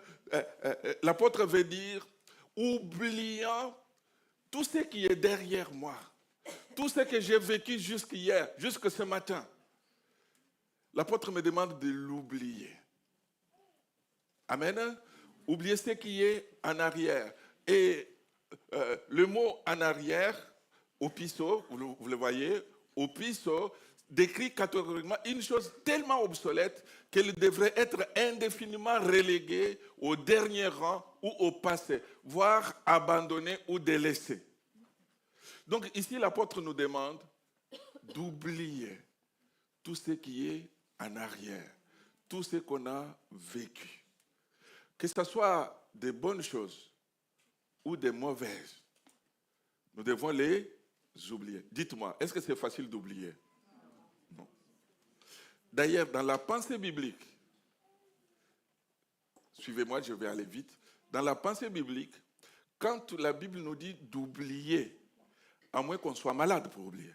S1: l'apôtre veut dire, oubliant tout ce qui est derrière moi, tout ce que j'ai vécu jusqu'hier, jusque ce matin, l'apôtre me demande de l'oublier. Amen. Oublier ce qui est en arrière. Et le mot en arrière, opiso, vous le voyez, opiso, décrit catégoriquement une chose tellement obsolète qu'elle devrait être indéfiniment reléguée au dernier rang ou au passé, voire abandonnée ou délaissée. Donc ici, l'apôtre nous demande d'oublier tout ce qui est en arrière, tout ce qu'on a vécu. Que ce soit des bonnes choses ou des mauvaises, nous devons les oublier. Dites-moi, est-ce que c'est facile d'oublier? Non. D'ailleurs, dans la pensée biblique, suivez-moi, je vais aller vite. Dans la pensée biblique, quand la Bible nous dit d'oublier, à moins qu'on soit malade pour oublier,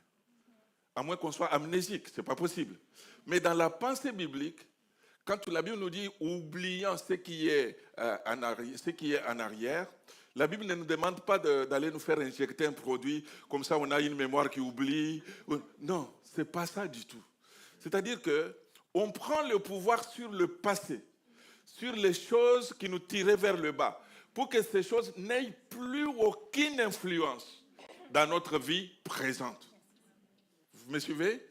S1: à moins qu'on soit amnésique, ce n'est pas possible. Mais dans la pensée biblique, quand la Bible nous dit oubliant ce qui est en arrière, la Bible ne nous demande pas d'aller nous faire injecter un produit, comme ça on a une mémoire qui oublie. Non, ce n'est pas ça du tout. C'est-à-dire qu'on prend le pouvoir sur le passé, sur les choses qui nous tiraient vers le bas, pour que ces choses n'aient plus aucune influence dans notre vie présente. Vous me suivez?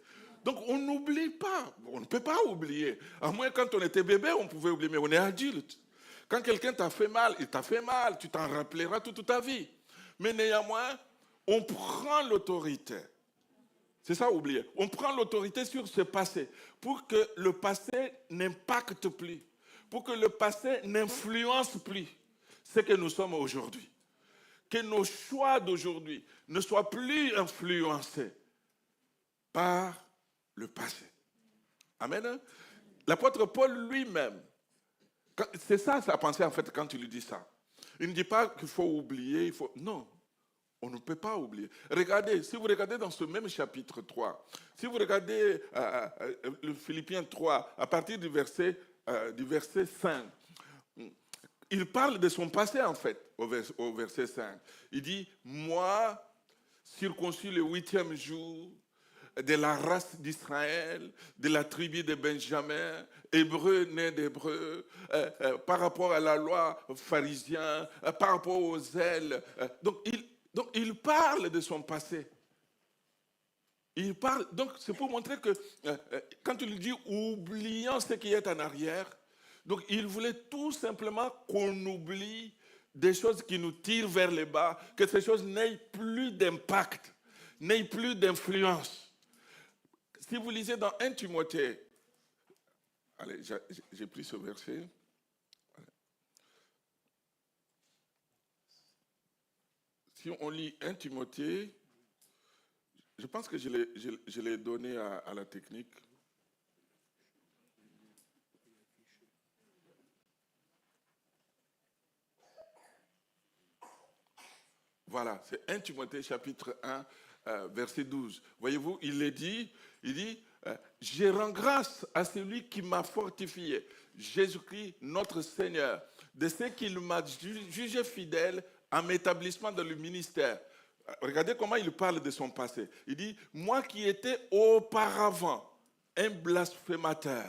S1: Donc on n'oublie pas, on ne peut pas oublier. À moins quand on était bébé, on pouvait oublier, mais on est adulte. Quand quelqu'un t'a fait mal, il t'a fait mal, tu t'en rappelleras toute ta vie. Mais néanmoins, on prend l'autorité. C'est ça, oubliez. On prend l'autorité sur ce passé pour que le passé n'impacte plus, pour que le passé n'influence plus ce que nous sommes aujourd'hui. Que nos choix d'aujourd'hui ne soient plus influencés par le passé. Amen. L'apôtre Paul lui-même, c'est ça sa pensée en fait quand il lui dit ça. Il ne dit pas qu'il faut oublier, non. On ne peut pas oublier. Regardez, si vous regardez dans ce même chapitre 3, si vous regardez le Philippiens 3, à partir du verset 5, il parle de son passé en fait, au verset 5. Il dit, moi, circoncis le 8e jour, de la race d'Israël, de la tribu de Benjamin, hébreu né d'hébreu, par rapport à la loi pharisien, par rapport aux zèles. Donc il parle de son passé. Il parle, donc c'est pour montrer que quand il dit oubliant ce qui est en arrière, donc il voulait tout simplement qu'on oublie des choses qui nous tirent vers le bas, que ces choses n'aient plus d'impact, n'aient plus d'influence. Si vous lisez dans 1 Timothée, allez, j'ai pris ce verset. Si on lit 1 Timothée, je pense que je l'ai donné à la technique. Voilà, c'est 1 Timothée chapitre 1, verset 12. Voyez-vous, il dit, je rends grâce à celui qui m'a fortifié, Jésus-Christ, notre Seigneur, de ce qu'il m'a jugé fidèle à mon établissement dans le ministère. Regardez comment il parle de son passé. Il dit, moi qui étais auparavant un blasphémateur,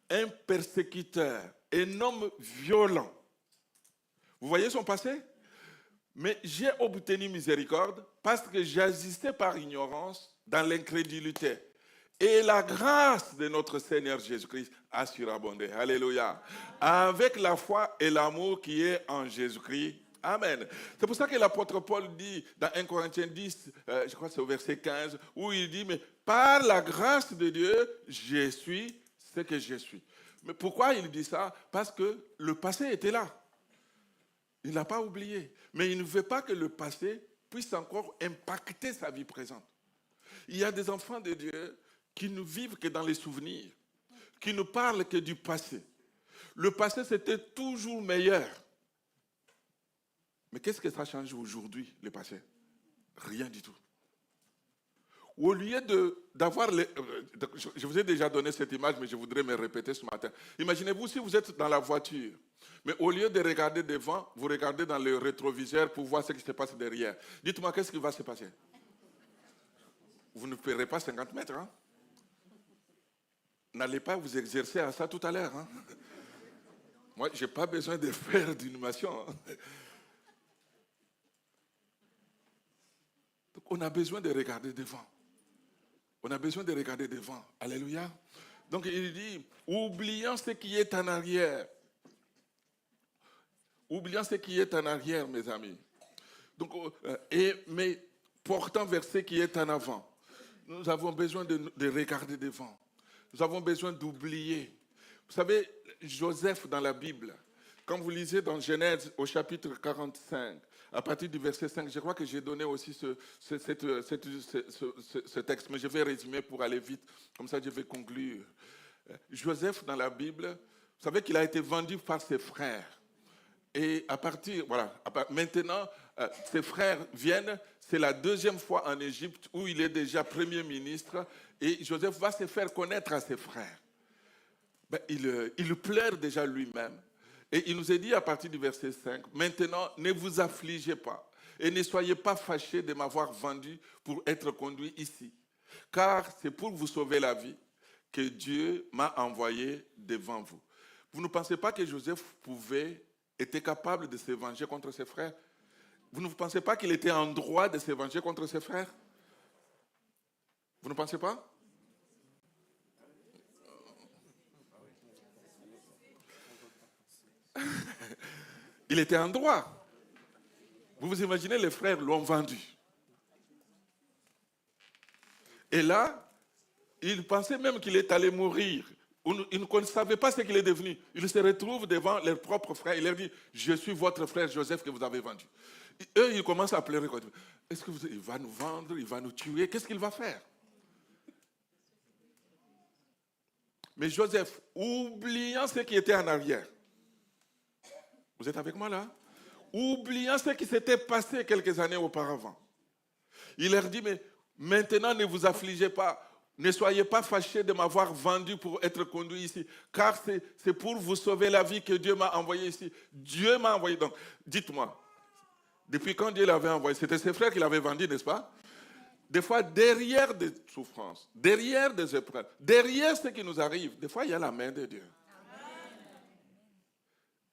S1: un persécuteur, un homme violent. Vous voyez son passé? Mais j'ai obtenu miséricorde parce que j'agissais par ignorance dans l'incrédulité. Et la grâce de notre Seigneur Jésus-Christ a surabondé. Alléluia. Avec la foi et l'amour qui est en Jésus-Christ. Amen. C'est pour ça que l'apôtre Paul dit dans 1 Corinthiens 10, je crois que c'est au verset 15, où il dit, mais par la grâce de Dieu, je suis ce que je suis. Mais pourquoi il dit ça? Parce que le passé était là. Il n'a pas oublié. Mais il ne veut pas que le passé puisse encore impacter sa vie présente. Il y a des enfants de Dieu qui ne vivent que dans les souvenirs, qui ne parlent que du passé. Le passé, c'était toujours meilleur. Mais qu'est-ce que ça change aujourd'hui, le passé? Rien du tout. Au lieu d'avoir... Je vous ai déjà donné cette image, mais je voudrais me répéter ce matin. Imaginez-vous si vous êtes dans la voiture, mais au lieu de regarder devant, vous regardez dans le rétroviseur pour voir ce qui se passe derrière. Dites-moi, qu'est-ce qui va se passer? Vous ne ferez pas 50 mètres. Hein? N'allez pas vous exercer à ça tout à l'heure. Hein? Moi, je n'ai pas besoin de faire d'animation. Hein? Donc, on a besoin de regarder devant. On a besoin de regarder devant. Alléluia. Donc, il dit, oubliant ce qui est en arrière. Oubliant ce qui est en arrière, mes amis. Donc, mais portant vers ce qui est en avant. Nous avons besoin de regarder devant. Nous avons besoin d'oublier. Vous savez, Joseph dans la Bible, quand vous lisez dans Genèse au chapitre 45, à partir du verset 5, je crois que j'ai donné aussi ce texte, mais je vais résumer pour aller vite, comme ça je vais conclure. Joseph dans la Bible, vous savez qu'il a été vendu par ses frères. Et maintenant, ses frères viennent, c'est la deuxième fois en Égypte où il est déjà premier ministre, et Joseph va se faire connaître à ses frères. Il pleure déjà lui-même. Et il nous est dit à partir du verset 5, maintenant, ne vous affligez pas et ne soyez pas fâchés de m'avoir vendu pour être conduit ici. Car c'est pour vous sauver la vie que Dieu m'a envoyé devant vous. Vous ne pensez pas que Joseph était capable de se venger contre ses frères? Vous ne pensez pas qu'il était en droit de se venger contre ses frères? Vous ne pensez pas? Il était en droit. Vous vous imaginez, les frères l'ont vendu. Et là, il pensait même qu'il est allé mourir. Ils ne savaient pas ce qu'il est devenu. Ils se retrouvent devant leurs propres frères. Il leur dit, je suis votre frère Joseph que vous avez vendu. Et eux, ils commencent à pleurer. Est-ce qu'il va nous vendre, il va nous tuer? Qu'est-ce qu'il va faire? Mais Joseph, oubliant ce qui était en arrière, vous êtes avec moi là? Oubliant ce qui s'était passé quelques années auparavant, il leur dit, mais maintenant ne vous affligez pas, ne soyez pas fâchés de m'avoir vendu pour être conduit ici, car c'est pour vous sauver la vie que Dieu m'a envoyé ici. Dieu m'a envoyé. Donc, dites-moi, depuis quand Dieu l'avait envoyé? C'était ses frères qui l'avaient vendu, n'est-ce pas? Des fois, derrière des souffrances, derrière des épreuves, derrière ce qui nous arrive, des fois, il y a la main de Dieu.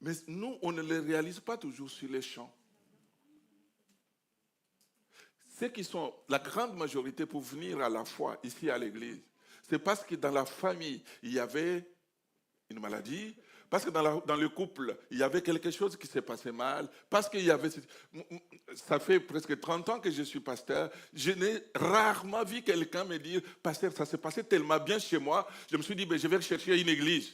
S1: Mais nous, on ne le réalise pas toujours sur les champs. Ceux qui sont la grande majorité pour venir à la foi ici à l'église, c'est parce que dans la famille, il y avait une maladie, parce que dans le couple, il y avait quelque chose qui s'est passé mal, parce qu'il y avait... Ça fait presque 30 ans que je suis pasteur, je n'ai rarement vu quelqu'un me dire, pasteur, ça s'est passé tellement bien chez moi, je me suis dit, ben, je vais chercher une église.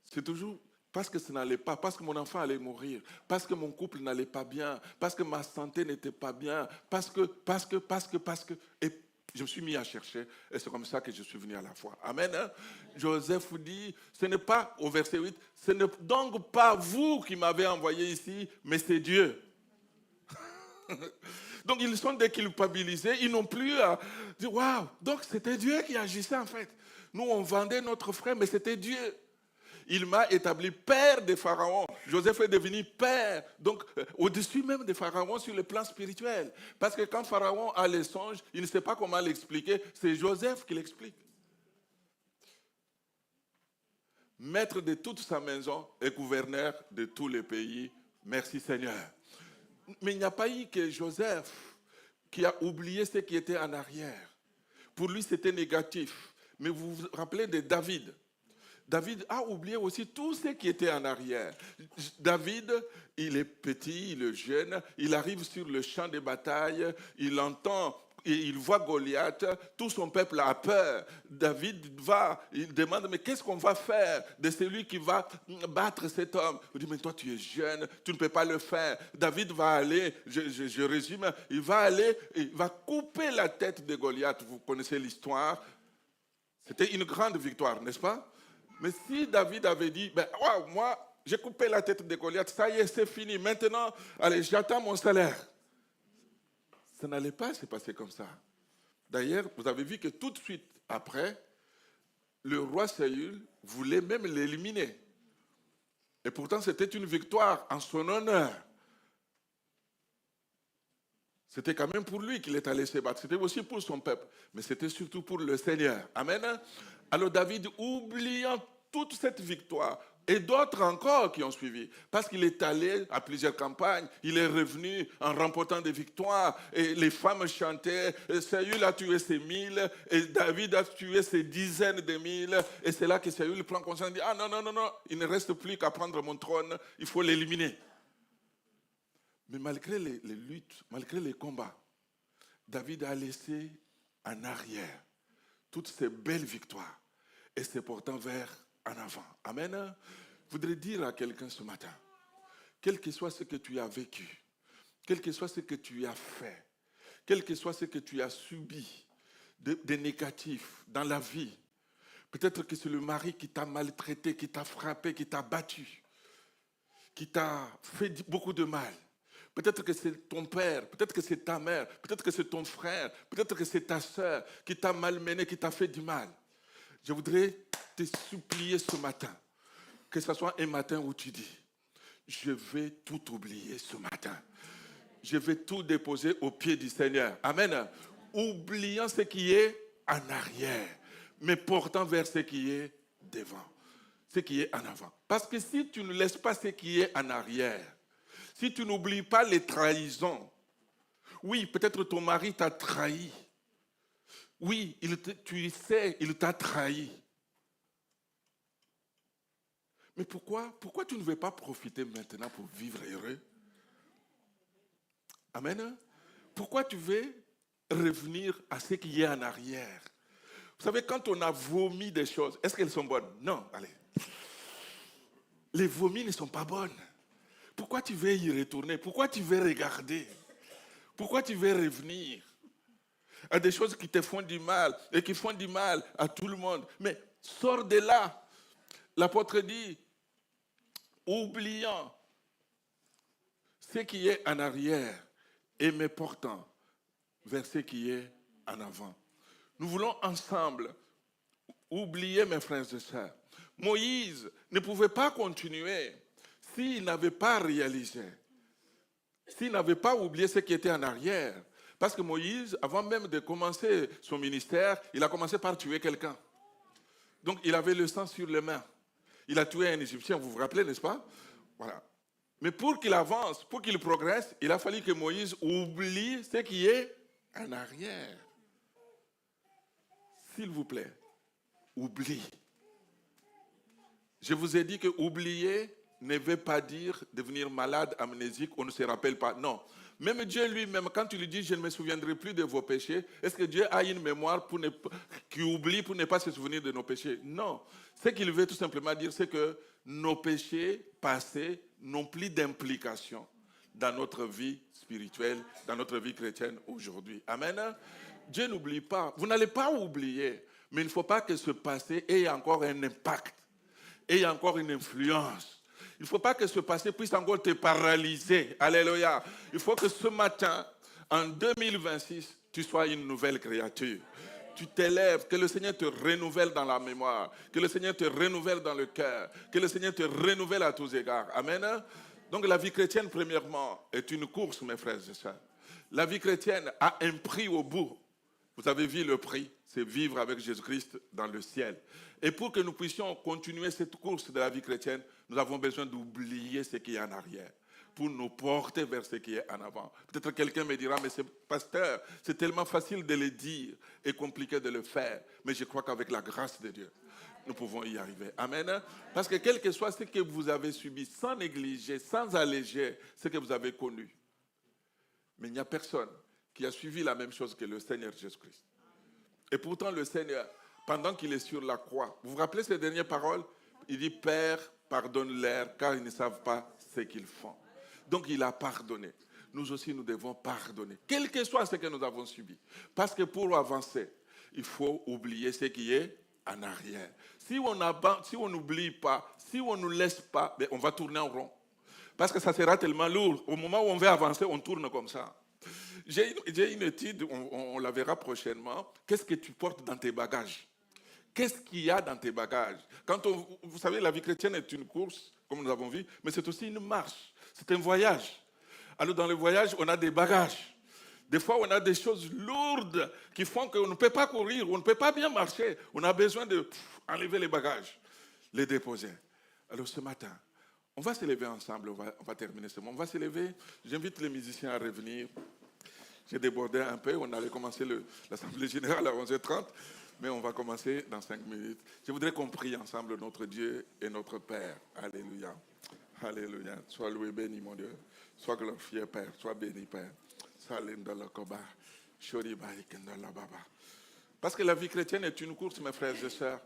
S1: C'est toujours parce que ça n'allait pas, parce que mon enfant allait mourir, parce que mon couple n'allait pas bien, parce que ma santé n'était pas bien, parce que. Et je me suis mis à chercher, et c'est comme ça que je suis venu à la foi. Amen. Hein? Joseph dit, ce n'est pas, au verset 8, ce n'est donc pas vous qui m'avez envoyé ici, mais c'est Dieu. Donc ils sont déculpabilisés, ils n'ont plus à dire, waouh, donc c'était Dieu qui agissait en fait. Nous, on vendait notre frère, mais c'était Dieu. Il m'a établi père des pharaons. Joseph est devenu père, donc au-dessus même des pharaons sur le plan spirituel. Parce que quand Pharaon a les songes, il ne sait pas comment l'expliquer, c'est Joseph qui l'explique. Maître de toute sa maison et gouverneur de tous les pays. Merci Seigneur. Mais il n'y a pas eu que Joseph qui a oublié ce qui était en arrière. Pour lui, c'était négatif. Mais vous vous rappelez de David. David a oublié aussi tout ce qui était en arrière. David, il est petit, il est jeune, il arrive sur le champ de bataille, il entend et il voit Goliath, tout son peuple a peur. David il demande, mais qu'est-ce qu'on va faire de celui qui va battre cet homme? Il dit, mais toi tu es jeune, tu ne peux pas le faire. David va aller, je résume, il va aller, il va couper la tête de Goliath. Vous connaissez l'histoire. C'était une grande victoire, n'est-ce pas? Mais si David avait dit, ben, wow, moi, j'ai coupé la tête de Goliath, ça y est, c'est fini, maintenant, allez, j'attends mon salaire. Ça n'allait pas se passer comme ça. D'ailleurs, vous avez vu que tout de suite après, le roi Saül voulait même l'éliminer. Et pourtant, c'était une victoire en son honneur. C'était quand même pour lui qu'il est allé se battre. C'était aussi pour son peuple. Mais c'était surtout pour le Seigneur. Amen. Alors David, oubliant toute cette victoire, et d'autres encore qui ont suivi, parce qu'il est allé à plusieurs campagnes, il est revenu en remportant des victoires, et les femmes chantaient, Saül a tué ses 1000, et David a tué ses dizaines de mille, et c'est là que Saül prend conscience et dit, ah non, il ne reste plus qu'à prendre mon trône, il faut l'éliminer. Mais malgré les luttes, malgré les combats, David a laissé en arrière toutes ces belles victoires et se portant vers en avant. Amen. Je voudrais dire à quelqu'un ce matin, quel que soit ce que tu as vécu, quel que soit ce que tu as fait, quel que soit ce que tu as subi de négatif dans la vie, peut-être que c'est le mari qui t'a maltraité, qui t'a frappé, qui t'a battu, qui t'a fait beaucoup de mal. Peut-être que c'est ton père, peut-être que c'est ta mère, peut-être que c'est ton frère, peut-être que c'est ta soeur qui t'a malmené, qui t'a fait du mal. Je voudrais te supplier ce matin, que ce soit un matin où tu dis, je vais tout oublier ce matin. Je vais tout déposer aux pieds du Seigneur. Amen. Oubliant ce qui est en arrière, mais portant vers ce qui est devant, ce qui est en avant. Parce que si tu ne laisses pas ce qui est en arrière, si tu n'oublies pas les trahisons, oui, peut-être ton mari t'a trahi. Oui, tu sais, il t'a trahi. Mais pourquoi tu ne veux pas profiter maintenant pour vivre heureux? Amen. Pourquoi tu veux revenir à ce qui est en arrière? Vous savez, quand on a vomi des choses, est-ce qu'elles sont bonnes? Non, allez. Les vomis ne sont pas bonnes. Pourquoi tu veux y retourner? Pourquoi tu veux regarder? Pourquoi tu veux revenir à des choses qui te font du mal et qui font du mal à tout le monde? Mais sors de là. L'apôtre dit, oubliant ce qui est en arrière et me portant vers ce qui est en avant. Nous voulons ensemble oublier, mes frères et sœurs. Moïse ne pouvait pas continuer s'il n'avait pas réalisé, s'il n'avait pas oublié ce qui était en arrière. Parce que Moïse, avant même de commencer son ministère, il a commencé par tuer quelqu'un. Donc il avait le sang sur les mains. Il a tué un Égyptien, vous vous rappelez, n'est-ce pas? Voilà. Mais pour qu'il avance, pour qu'il progresse, il a fallu que Moïse oublie ce qui est en arrière. S'il vous plaît, oublie. Je vous ai dit que oublier ne veut pas dire devenir malade, amnésique, on ne se rappelle pas. Non. Même Dieu lui-même, quand tu lui dis « je ne me souviendrai plus de vos péchés », est-ce que Dieu a une mémoire qui oublie pour ne pas se souvenir de nos péchés? Non. Ce qu'il veut tout simplement dire, c'est que nos péchés passés n'ont plus d'implication dans notre vie spirituelle, dans notre vie chrétienne aujourd'hui. Amen. Dieu n'oublie pas. Vous n'allez pas oublier, mais il ne faut pas que ce passé ait encore un impact, ait encore une influence. Il ne faut pas que ce passé puisse encore te paralyser. Alléluia. Il faut que ce matin, en 2026, tu sois une nouvelle créature. Tu t'élèves, que le Seigneur te renouvelle dans la mémoire, que le Seigneur te renouvelle dans le cœur, que le Seigneur te renouvelle à tous égards. Amen. Donc la vie chrétienne, premièrement, est une course, mes frères et sœurs. La vie chrétienne a un prix au bout. Vous avez vu le prix, c'est vivre avec Jésus-Christ dans le ciel. Et pour que nous puissions continuer cette course de la vie chrétienne, nous avons besoin d'oublier ce qui est en arrière, pour nous porter vers ce qui est en avant. Peut-être quelqu'un me dira, mais c'est pasteur, c'est tellement facile de le dire et compliqué de le faire. Mais je crois qu'avec la grâce de Dieu, nous pouvons y arriver. Amen. Parce que quel que soit ce que vous avez subi, sans négliger, sans alléger ce que vous avez connu, mais il n'y a personne qui a suivi la même chose que le Seigneur Jésus-Christ. Et pourtant, le Seigneur, pendant qu'il est sur la croix, vous vous rappelez ces dernières paroles? Il dit, Père, pardonne-leur, car ils ne savent pas ce qu'ils font. Donc, il a pardonné. Nous aussi, nous devons pardonner, quel que soit ce que nous avons subi. Parce que pour avancer, il faut oublier ce qui est en arrière. Si on n'oublie pas, si on ne nous laisse pas, on va tourner en rond. Parce que ça sera tellement lourd. Au moment où on veut avancer, on tourne comme ça. J'ai une étude, on la verra prochainement. Qu'est-ce que tu portes dans tes bagages? Qu'est-ce qu'il y a dans tes bagages? Vous savez, la vie chrétienne est une course, comme nous avons vu, mais c'est aussi une marche. C'est un voyage. Alors, dans le voyage, on a des bagages. Des fois, on a des choses lourdes qui font qu'on ne peut pas courir, on ne peut pas bien marcher. On a besoin d'enlever les bagages, les déposer. Alors, ce matin, on va se lever ensemble, on va terminer ce moment. On va se lever. J'invite les musiciens à revenir. J'ai débordé un peu. On allait commencer l'Assemblée générale à 11h30, mais on va commencer dans 5 minutes. Je voudrais qu'on prie ensemble notre Dieu et notre Père. Alléluia. Alléluia. Sois loué, béni, mon Dieu. Sois glorifié, Père. Sois béni, Père. Parce que la vie chrétienne est une course, mes frères et sœurs.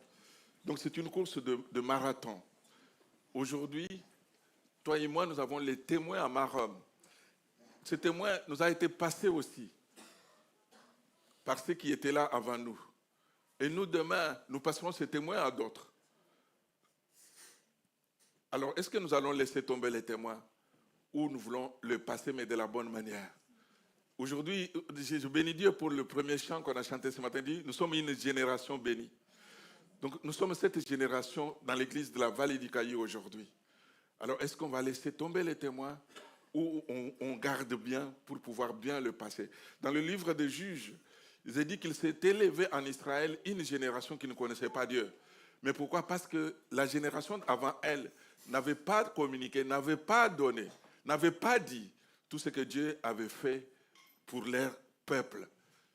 S1: Donc c'est une course de marathon. Aujourd'hui, toi et moi, nous avons les témoins à Marom. Ce témoin nous a été passé aussi par ceux qui étaient là avant nous. Et nous, demain, nous passerons ce témoin à d'autres. Alors, est-ce que nous allons laisser tomber les témoins ou nous voulons le passer, mais de la bonne manière? Aujourd'hui, je bénis Dieu pour le premier chant qu'on a chanté ce matin. Dit, nous sommes une génération bénie. Donc, nous sommes cette génération dans l'église de la Vallée du Caillou aujourd'hui. Alors, est-ce qu'on va laisser tomber les témoins ou on garde bien pour pouvoir bien le passer? Dans le livre des Juges, il est dit qu'il s'est élevé en Israël une génération qui ne connaissait pas Dieu. Mais pourquoi? Parce que la génération avant elle n'avait pas communiqué, n'avait pas donné, n'avait pas dit tout ce que Dieu avait fait pour leur peuple.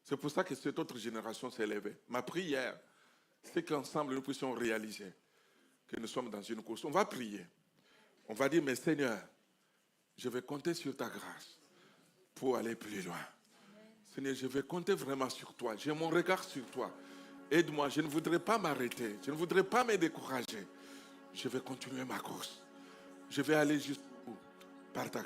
S1: C'est pour ça que cette autre génération s'est élevée. Ma prière, c'est qu'ensemble nous puissions réaliser que nous sommes dans une course. On va prier. On va dire, mais Seigneur, je vais compter sur ta grâce pour aller plus loin. Seigneur, je vais compter vraiment sur toi. J'ai mon regard sur toi. Aide-moi, je ne voudrais pas m'arrêter. Je ne voudrais pas me décourager. Je vais continuer ma course. Je vais aller jusqu'au bout par ta grâce.